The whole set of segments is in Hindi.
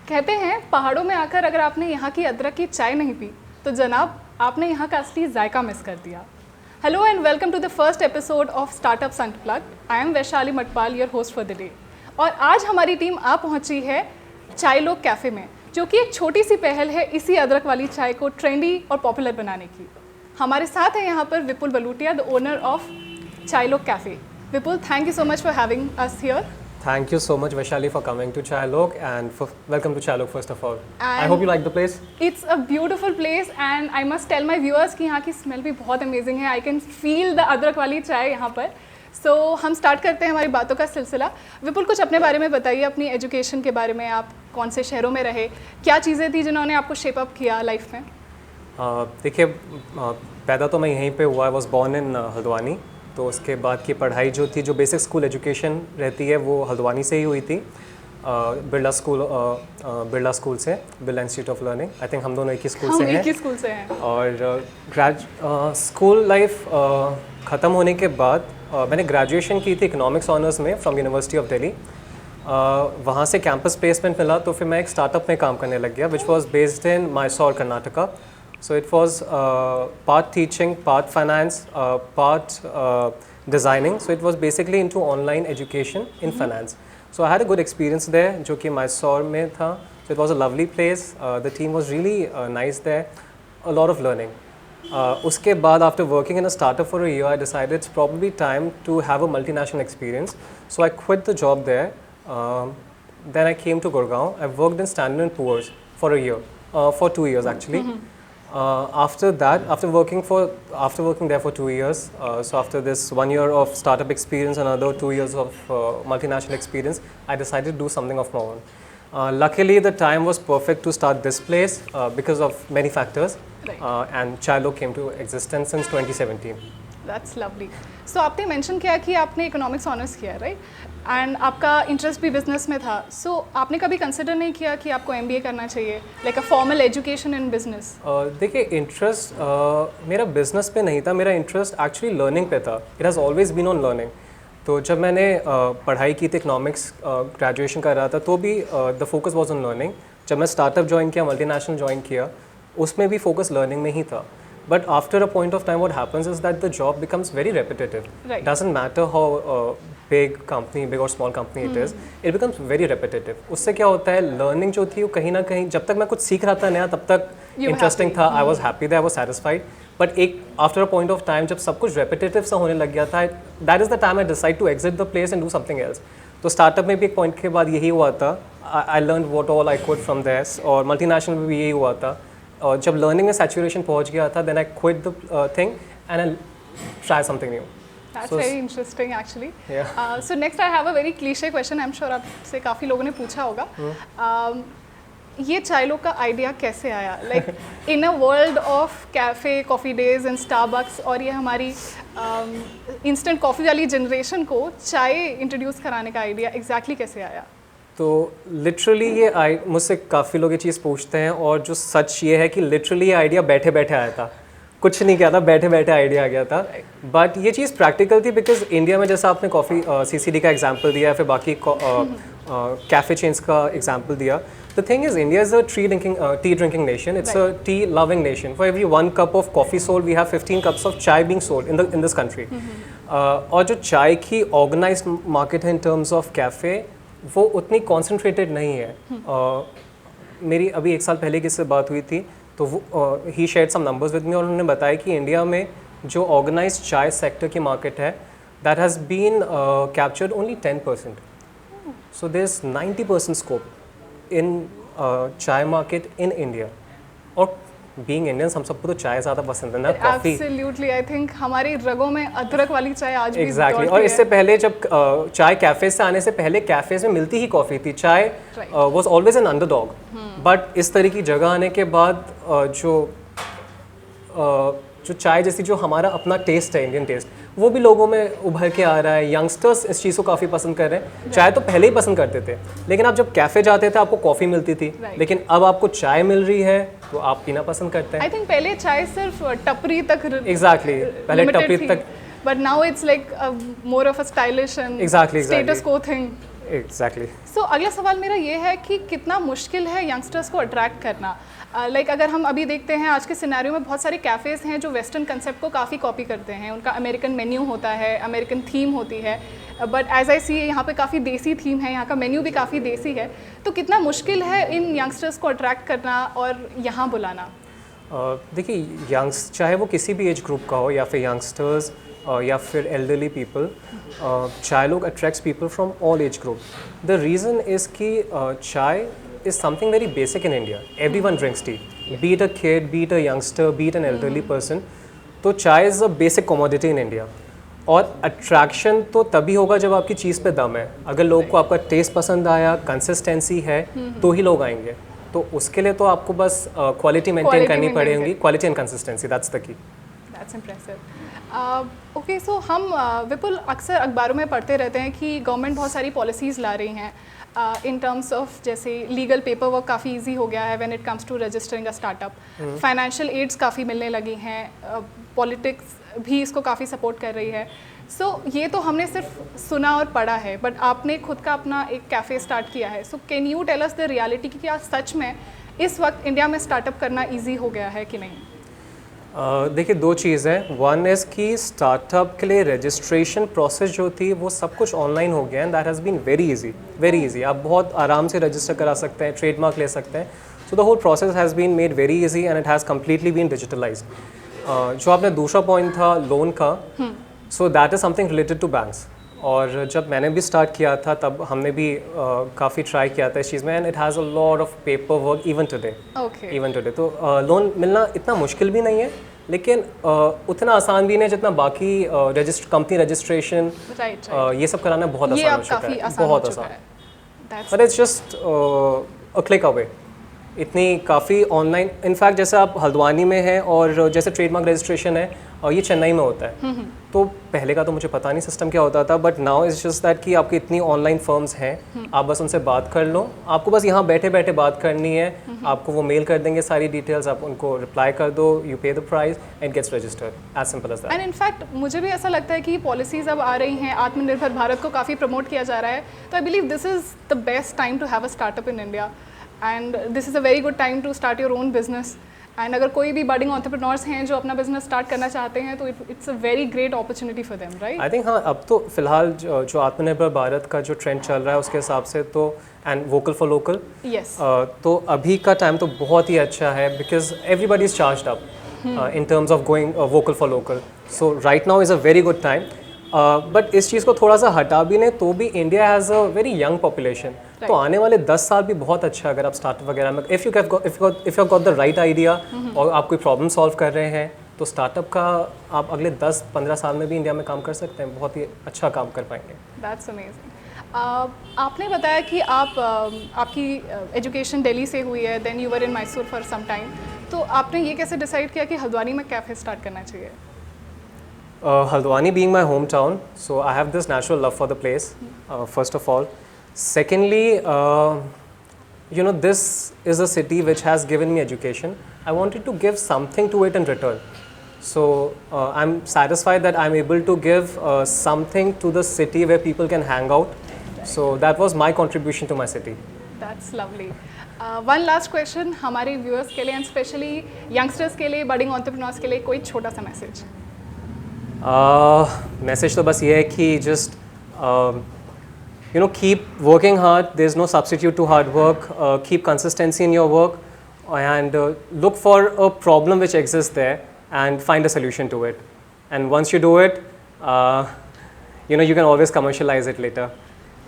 कहते हैं पहाड़ों में आकर अगर आपने यहाँ की अदरक की चाय नहीं पी तो जनाब आपने यहाँ का असली जायका मिस कर दिया। Hello and welcome to the first episode of startups unplugged. I am Vaishali Matpal, your host for the day. और आज हमारी टीम आ पहुँची है चाय लोग कैफ़े में, जो कि एक छोटी सी पहल है इसी अदरक वाली चाय को ट्रेंडी और पॉपुलर बनाने की। हमारे साथ है यहाँ पर विपुल बलूटिया, द ओनर ऑफ चाय लोग cafe. Vipul, thank you so much for having us here. Thank you so much, Vaishali, for coming to Chai Lok, and welcome to Chai Lok first of all. And I hope you like the place. It's a beautiful place, and I must tell my viewers कि यहाँ की smell भी बहुत amazing है. I can feel the अदरक वाली चाय यहाँ पर. So हम start करते हैं हमारी बातों का सिलसिला. विपुल, कुछ अपने बारे में बताइए, अपनी एजुकेशन के बारे में। आप कौन से शहरों में रहे, क्या चीज़ें थी जिन्होंने आपको शेप अप किया लाइफ में? देखिए, पैदा तो मैं यहीं पे हुआ. I was born in Haldwani. तो उसके बाद की पढ़ाई जो थी, जो बेसिक स्कूल एजुकेशन रहती है, वो हल्द्वानी से ही हुई थी. बिरला स्कूल से, Birla institute of learning. I think हम दोनों एक ही स्कूल से हैं. और स्कूल लाइफ ख़त्म होने के बाद मैंने ग्रेजुएशन की थी इकोनॉमिक्स ऑनर्स में फ्रॉम यूनिवर्सिटी ऑफ दिल्ली. वहाँ से कैंपस प्लेसमेंट मिला, तो फिर मैं एक स्टार्टअप में काम करने लग गया, which was based in Mysore, Karnataka. So it was part teaching, part finance, part designing. So it was basically into online education in finance. So I had a good experience there, जो कि Mysore में था. So it was a lovely place. The team was really nice there. A lot of learning. उसके बाद after working in a startup for a year, I decided it's probably time to have a multinational experience. So I quit the job there. Then I came to Gurgaon. I worked in Standard & Poor's for a year, for 2 years actually. After that, after working there for 2 years, so after this 1 year of startup experience, another 2 years of multinational experience, I decided to do something of my own. Luckily, the time was perfect to start this place because of many factors. Right. And Chai Lok came to existence since 2017. That's lovely. So आपने मेंशन किया कि आपने इकोनॉमिक्स ऑनर्स किया, राइट? एंड आपका इंटरेस्ट भी बिजनेस में था. सो आपने कभी कंसिडर नहीं किया कि आपको MBA करना चाहिए, like a formal education in business? देखिए, इंटरेस्ट मेरा बिजनेस पे नहीं था. मेरा इंटरेस्ट एक्चुअली लर्निंग पे था. It has always been on learning. तो जब मैंने पढ़ाई की थी, इकोनॉमिक्स ग्रेजुएशन कर रहा था, तो भी the focus was on learning. जब मैं स्टार्टअप ज्वाइन किया, मल्टीनेशनल ज्वाइन किया, उसमें भी फोकस लर्निंग में ही था. But after a point of time, what happens is that the job becomes very repetitive. Right. Doesn't matter how big or small company it is, it becomes very repetitive. उससे क्या होता है, learning जो थी वो कहीं ना कहीं, जब तक मैं कुछ सीख रहा था नया, तब तक interesting था. I was happy there, I was satisfied. But after a point of time, जब सब कुछ repetitive सा होने लग गया था, that is the time I decide to exit the place and do something else. तो startup में भी एक point के बाद यही हुआ था. I learned what all I could from this. और multinational में भी यही हुआ था. और जब लर्निंग में सैचुरेशन पहुंच गया था, then I quit the thing and I try something new. That's very interesting actually. So next I have a very cliche question. I'm sure आपसे काफ़ी लोगों ने पूछा होगा. ये चाय लोग का आइडिया कैसे आया? Like in a world of cafe, coffee days and Starbucks, और ये हमारी इंस्टेंट कॉफ़ी वाली जनरेशन को चाय इंट्रोड्यूस कराने का आइडिया एग्जैक्टली कैसे आया? तो लिटरली ये मुझसे काफ़ी लोग ये चीज़ पूछते हैं, और जो सच ये है कि लिटरली ये आइडिया बैठे बैठे आया था. कुछ नहीं किया था, बैठे बैठे आइडिया आ गया था. बट ये चीज़ प्रैक्टिकल थी, बिकॉज इंडिया में जैसा आपने कॉफ़ी CCD का एग्जांपल दिया, फिर बाकी कैफ़े चेन्स का एग्जांपल दिया. The thing is, India is a tea drinking nation. It's a tea loving nation. For every 1 cup of coffee sold, we have 15 cups of chai being sold in this country. और जो चाय की ऑर्गेनाइज्ड मार्केट है इन टर्म्स ऑफ कैफ़े, वो उतनी कॉन्सेंट्रेटेड नहीं है. मेरी अभी 1 साल पहले किससे बात हुई थी, तो वो ही shared some numbers with me, और उन्होंने बताया कि इंडिया में जो ऑर्गेनाइज्ड चाय सेक्टर की मार्केट है, that has been captured only 10%. So there is 90% scope in chai market in India. और बीइंग इंडियंस, हम सबको तो चाय ज़्यादा पसंद है ना, कॉफ़ी. एब्सोल्युटली, आई थिंक हमारी रगों में अदरक वाली चाय आज भी एग्जैक्टली. और इससे पहले जब चाय कैफ़े से आने से पहले कैफ़ेज में मिलती ही कॉफ़ी थी. चाय was always an underdog. But इस तरह की जगह आने के बाद जो चाय जैसी जो हमारा अपना टेस्ट है, इंडियन टेस्ट, वो भी लोगों में उभर के आ रहा है. यंगस्टर्स इस चीज़ को काफ़ी पसंद कर रहे हैं. चाय तो पहले ही पसंद करते थे, लेकिन आप जब कैफ़े जाते थे आपको कॉफ़ी मिलती थी. लेकिन अब आपको चाय मिल रही है तो आप पीना पसंद करते हैं. आई थिंक पहले चाय सिर्फ टपरी तक, एग्जैक्टली, पहले टपरी तक. But now it's like more of a stylish and status quo thing. Exactly. So अगला सवाल मेरा ये है कि कितना मुश्किल है यंगस्टर्स को अट्रैक्ट करना। लाइक अगर हम अभी देखते हैं आज के सिनेरियो में बहुत सारे कैफ़ेज़ हैं जो वेस्टर्न कंसेप्ट को काफ़ी कॉपी करते हैं, उनका अमेरिकन मेन्यू होता है, अमेरिकन थीम होती है, बट एज आई सी यहाँ पे काफ़ी देसी थीम है, यहाँ का मेन्यू भी काफ़ी देसी है। तो कितना मुश्किल है इन यंगस्टर्स को अट्रैक्ट करना और यहाँ बुलाना? देखिए, यंग्स चाहे वो किसी भी एज ग्रुप का हो या फिर यंगस्टर्स या फिर एल्डरली पीपल, चाय लोग attracts people from all age group. The reason is कि चाय is something very basic in India. Everyone drinks tea, be it a kid, be it a youngster, be it an elderly person. तो चाय is a basic commodity in India. और अट्रैक्शन तो तभी होगा जब आपकी चीज़ पे दम है। अगर लोग को आपका टेस्ट पसंद आया, कंसिस्टेंसी है, तो ही लोग आएंगे। तो उसके लिए तो आपको बस क्वालिटी मेंटेन करनी पड़ेगी, quality and consistency, that's the key. That's impressive. Okay, so हम विपुल अक्सर अखबारों में पढ़ते रहते हैं कि गवर्नमेंट बहुत सारी पॉलिसीज़ ला रही हैं इन टर्म्स ऑफ, जैसे लीगल पेपर वर्क काफ़ी ईजी हो गया है when it comes to registering a startup, financial aids काफ़ी मिलने लगी हैं, पॉलिटिक्स भी इसको काफ़ी सपोर्ट कर रही है। सो ये तो हमने सिर्फ सुना और पढ़ा है, बट आपने खुद का अपना एक कैफ़े स्टार्ट किया है। So can you tell us the reality कि क्या सच में इस वक्त इंडिया में स्टार्टअप करना ईजी हो गया है कि नहीं? देखिए, दो चीज़ है। वन इज़ कि स्टार्टअप के लिए रजिस्ट्रेशन प्रोसेस जो थी वो सब कुछ ऑनलाइन हो गया है, and that has been very easy. आप बहुत आराम से रजिस्टर करा सकते हैं, ट्रेडमार्क ले सकते हैं। So the whole process has been made very easy and it has completely been digitalized. जो आपने दूसरा पॉइंट था लोन का, so that is something related to banks. और जब मैंने भी स्टार्ट किया था तब हमने भी काफ़ी ट्राई किया था इस चीज़ में, and it has a lot of paper work even today. तो लोन मिलना इतना मुश्किल भी नहीं है, लेकिन उतना आसान भी नहीं जितना बाकी कंपनी रजिस्ट्रेशन ये सब कराना बहुत आसान हो चुका है, बहुत आसान। But it's just a click away. इतनी काफ़ी ऑनलाइन, इनफैक्ट जैसे आप हल्द्वानी में हैं और जैसे ट्रेडमार्क रजिस्ट्रेशन है और ये चेन्नई में होता है, तो पहले का तो मुझे पता नहीं सिस्टम क्या होता था, but now is just that कि आपकी इतनी ऑनलाइन फर्म्स हैं, आप बस उनसे बात कर लो। आपको बस यहाँ बैठे बैठे बात करनी है, आपको वो मेल कर देंगे सारी डिटेल्स, आप उनको रिप्लाई कर दो, you pay the price and gets registered, as simple as that. And in fact मुझे भी ऐसा लगता है कि पॉलिसीज़ अब आ रही हैं, आत्मनिर्भर भारत को काफ़ी प्रमोट किया जा रहा है, तो I believe this is the best time to have a startup in India, and this is a very good time to start your own business. And अगर कोई भी बडिंग एंटरप्रेन्योर्स हैं जो अपना बिजनेस स्टार्ट करना चाहते हैं, तो it's a very great opportunity for them, right? I think हाँ, अब तो फिलहाल जो आत्मनिर्भर भारत का जो ट्रेंड चल रहा है उसके हिसाब से तो, and vocal for local, yes, तो अभी का टाइम तो बहुत ही अच्छा है, because everybody is charged up in terms of going vocal for local. So right now is a very good time. But इस चीज़ को थोड़ा सा हटा भी नहीं तो भी India has a very young population, तो आने वाले 10 साल भी बहुत अच्छा अगर आप स्टार्टअप वगैरह में, if you got the right idea और आप कोई प्रॉब्लम सॉल्व कर रहे हैं, तो स्टार्टअप का आप अगले 10-15 साल में भी इंडिया में काम कर सकते हैं, बहुत ही अच्छा काम कर पाएंगे। That's amazing. आपने बताया कि आपकी एजुकेशन दिल्ली से हुई है, then you were in Mysore for some time, तो आपने ये कैसे डिसाइड किया कि हल्द्वानी में कैफ़े स्टार्ट करना चाहिए? Haldwani being my hometown, so I have this natural love for the place, first of all. Secondly, this is a city which has given me education. I wanted to give something to it in return. So I'm satisfied that I'm able to give something to the city where people can hang out. So that was my contribution to my city. That's lovely. One last question हमारे viewers के लिए, and especially youngsters के लिए, budding entrepreneurs के लिए, कोई छोटा सा मैसेज? मैसेज तो बस ये है कि just keep working hard, there is no substitute to hard work, keep consistency in your work and look for a problem which exist there and find a solution to it, and once you do it you can always commercialize it later.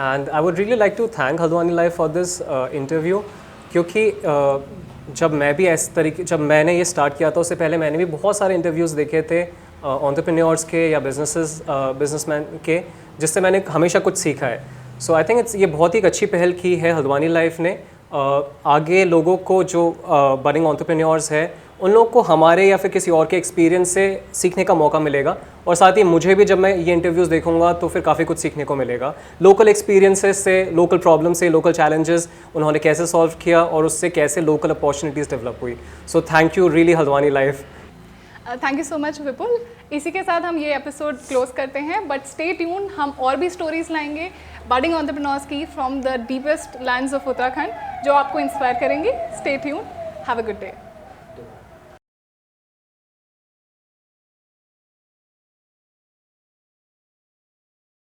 And I would really like to thank Haldwani Life for this interview, क्योंकि जब मैंने ये स्टार्ट किया था उससे पहले मैंने भी बहुत सारे इंटरव्यूज़ देखे थे एंटरप्रेन्योर्स के या बिजनेसमैन के, जिससे मैंने हमेशा कुछ सीखा है। सो आई थिंक ये बहुत ही अच्छी पहल की है हल्द्वानी लाइफ ने। आगे लोगों को जो बडिंग एंटरप्रेन्योर्स है उन लोगों को हमारे या फिर किसी और के एक्सपीरियंस से सीखने का मौका मिलेगा, और साथ ही मुझे भी जब मैं ये इंटरव्यूज़ देखूंगा तो फिर काफ़ी कुछ सीखने को मिलेगा लोकल एक्सपीरियंसेस से, लोकल प्रॉब्लम से, लोकल चैलेंजेस उन्होंने कैसे सॉल्व किया और उससे कैसे लोकल अपॉर्चुनिटीज़ डेवलप हुई। So thank you really Haldwani life. Thank you so much, Vipul. इसी के साथ हम ये एपिसोड क्लोज करते हैं, बट स्टे ट्यून, हम और भी स्टोरीज लाएंगे बडिंग एंटरप्रेन्योर्स की from the deepest lands of Uttarakhand जो आपको इंस्पायर करेंगी. Stay tune, have a good day.